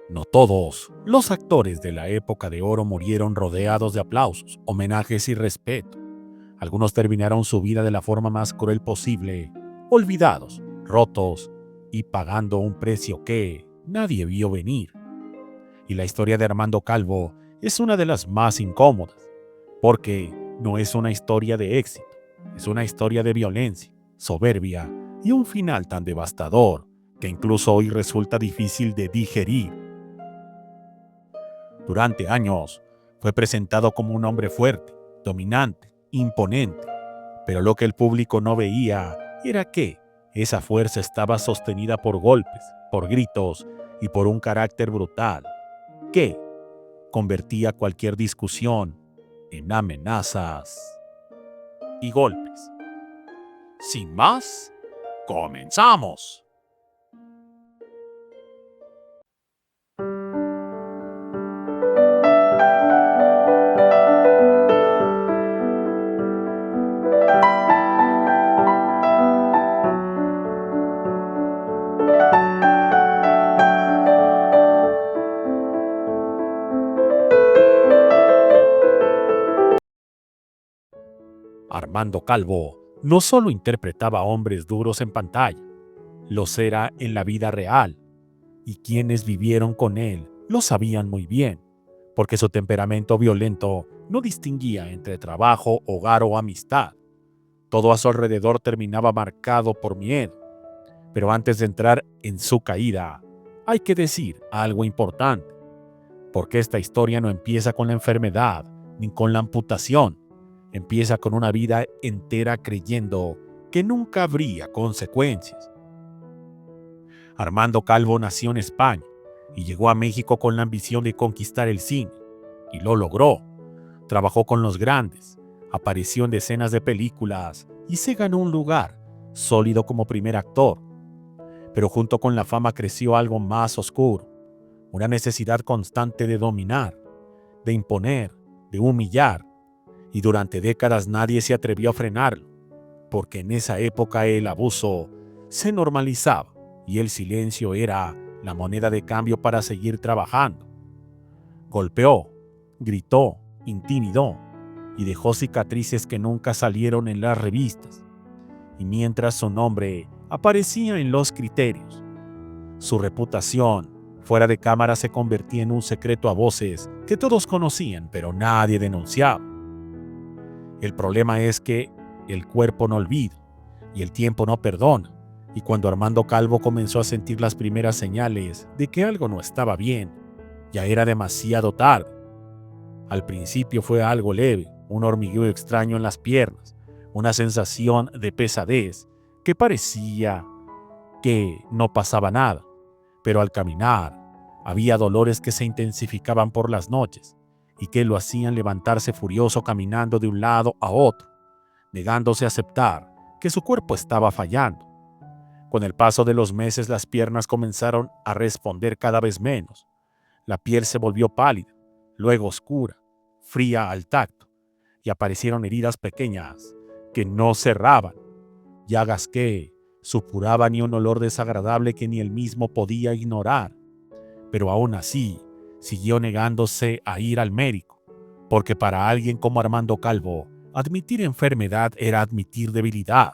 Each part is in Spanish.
No todos los actores de la época de oro murieron rodeados de aplausos, homenajes y respeto. Algunos terminaron su vida de la forma más cruel posible, olvidados, rotos y pagando un precio que nadie vio venir. Y la historia de Armando Calvo es una de las más incómodas, porque no es una historia de éxito, es una historia de violencia, soberbia y un final tan devastador que incluso hoy resulta difícil de digerir. Durante años fue presentado como un hombre fuerte, dominante, imponente, pero lo que el público no veía era que esa fuerza estaba sostenida por golpes, por gritos y por un carácter brutal que convertía cualquier discusión en amenazas y golpes. Sin más, comenzamos. Armando Calvo no solo interpretaba hombres duros en pantalla, los era en la vida real, y quienes vivieron con él lo sabían muy bien, porque su temperamento violento no distinguía entre trabajo, hogar o amistad. Todo a su alrededor terminaba marcado por miedo. Pero antes de entrar en su caída, hay que decir algo importante, porque esta historia no empieza con la enfermedad ni con la amputación. Empieza con una vida entera creyendo que nunca habría consecuencias. Armando Calvo nació en España y llegó a México con la ambición de conquistar el cine, y lo logró. Trabajó con los grandes, apareció en decenas de películas y se ganó un lugar sólido como primer actor. Pero junto con la fama creció algo más oscuro, una necesidad constante de dominar, de imponer, de humillar, y durante décadas nadie se atrevió a frenarlo, porque en esa época el abuso se normalizaba y el silencio era la moneda de cambio para seguir trabajando. Golpeó, gritó, intimidó y dejó cicatrices que nunca salieron en las revistas. Y mientras su nombre aparecía en los criterios, su reputación fuera de cámara se convertía en un secreto a voces que todos conocían, pero nadie denunciaba. El problema es que el cuerpo no olvida y el tiempo no perdona. Y cuando Armando Calvo comenzó a sentir las primeras señales de que algo no estaba bien, ya era demasiado tarde. Al principio fue algo leve, un hormigueo extraño en las piernas, una sensación de pesadez que parecía que no pasaba nada. Pero al caminar, había dolores que se intensificaban por las noches y que lo hacían levantarse furioso caminando de un lado a otro, negándose a aceptar que su cuerpo estaba fallando. Con el paso de los meses, las piernas comenzaron a responder cada vez menos. La piel se volvió pálida, luego oscura, fría al tacto, y aparecieron heridas pequeñas que no cerraban, llagas que supuraban y un olor desagradable que ni él mismo podía ignorar. Pero aún así, siguió negándose a ir al médico, porque para alguien como Armando Calvo, admitir enfermedad era admitir debilidad.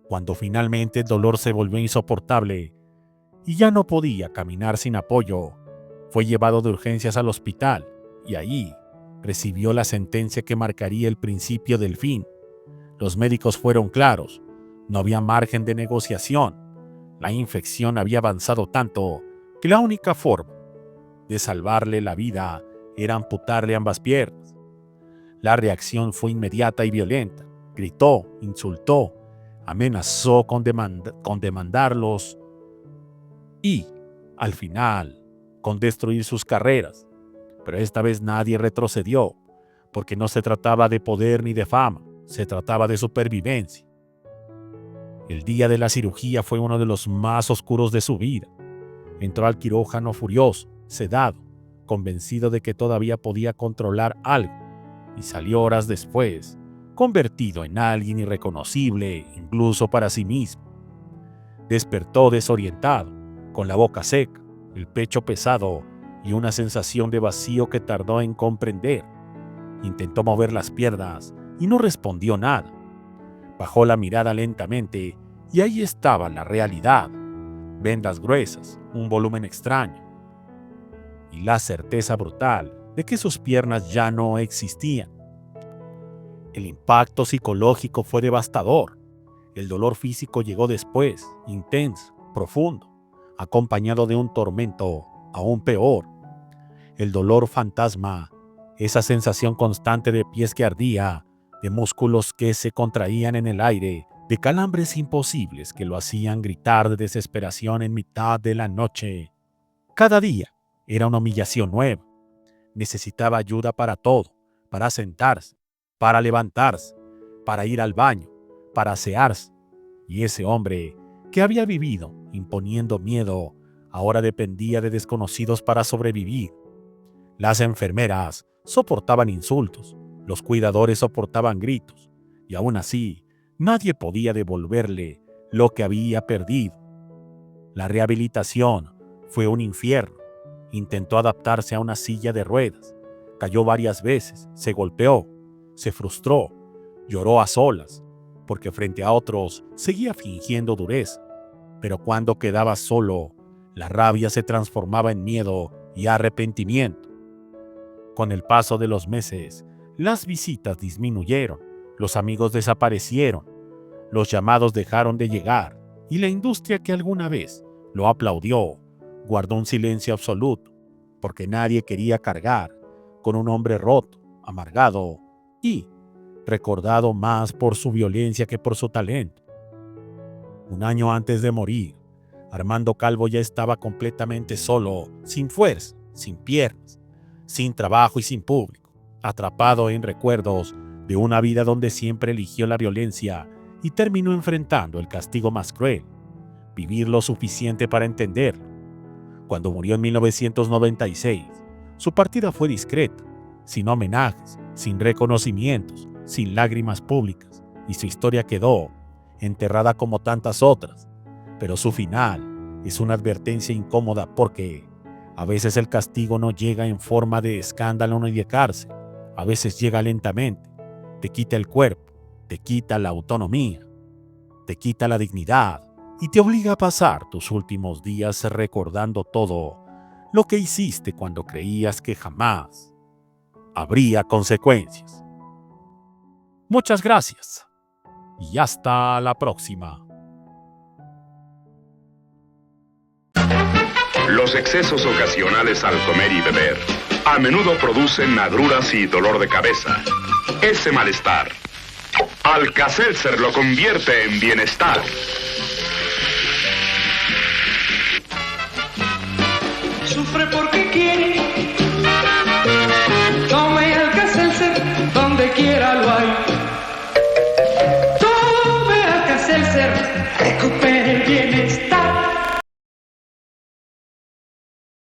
Cuando finalmente el dolor se volvió insoportable y ya no podía caminar sin apoyo, fue llevado de urgencias al hospital y ahí recibió la sentencia que marcaría el principio del fin. Los médicos fueron claros, no había margen de negociación. La infección había avanzado tanto que la única forma de salvarle la vida era amputarle ambas piernas. La reacción fue inmediata y violenta. Gritó, insultó, amenazó con demandarlos y, al final, con destruir sus carreras. Pero esta vez nadie retrocedió, porque no se trataba de poder ni de fama, se trataba de supervivencia. El día de la cirugía fue uno de los más oscuros de su vida. Entró al quirófano furioso, sedado, convencido de que todavía podía controlar algo, y salió horas después, convertido en alguien irreconocible incluso para sí mismo. Despertó desorientado, con la boca seca, el pecho pesado y una sensación de vacío que tardó en comprender. Intentó mover las piernas y no respondió nada. Bajó la mirada lentamente y ahí estaba la realidad. Vendas gruesas, un volumen extraño y la certeza brutal de que sus piernas ya no existían. El impacto psicológico fue devastador. El dolor físico llegó después, intenso, profundo, acompañado de un tormento aún peor. El dolor fantasma, esa sensación constante de pies que ardía, de músculos que se contraían en el aire, de calambres imposibles que lo hacían gritar de desesperación en mitad de la noche. Cada día era una humillación nueva. Necesitaba ayuda para todo, para sentarse, para levantarse, para ir al baño, para asearse. Y ese hombre que había vivido imponiendo miedo, ahora dependía de desconocidos para sobrevivir. Las enfermeras soportaban insultos, los cuidadores soportaban gritos, y aún así, nadie podía devolverle lo que había perdido. La rehabilitación fue un infierno. Intentó adaptarse a una silla de ruedas, cayó varias veces, se golpeó, se frustró, lloró a solas, porque frente a otros seguía fingiendo dureza. Pero cuando quedaba solo, la rabia se transformaba en miedo y arrepentimiento. Con el paso de los meses, las visitas disminuyeron, los amigos desaparecieron, los llamados dejaron de llegar y la industria que alguna vez lo aplaudió guardó un silencio absoluto, porque nadie quería cargar con un hombre roto, amargado y recordado más por su violencia que por su talento. Un año antes de morir, Armando Calvo ya estaba completamente solo, sin fuerza, sin piernas, sin trabajo y sin público, atrapado en recuerdos de una vida donde siempre eligió la violencia y terminó enfrentando el castigo más cruel, vivir lo suficiente para entenderlo. Cuando murió en 1996, su partida fue discreta, sin homenajes, sin reconocimientos, sin lágrimas públicas, y su historia quedó enterrada como tantas otras. Pero su final es una advertencia incómoda porque a veces el castigo no llega en forma de escándalo ni de cárcel, a veces llega lentamente, te quita el cuerpo, te quita la autonomía, te quita la dignidad y te obliga a pasar tus últimos días recordando todo lo que hiciste cuando creías que jamás habría consecuencias. Muchas gracias y hasta la próxima. Los excesos ocasionales al comer y beber a menudo producen agruras y dolor de cabeza. Ese malestar, Alka-Seltzer lo convierte en bienestar. Sufre porque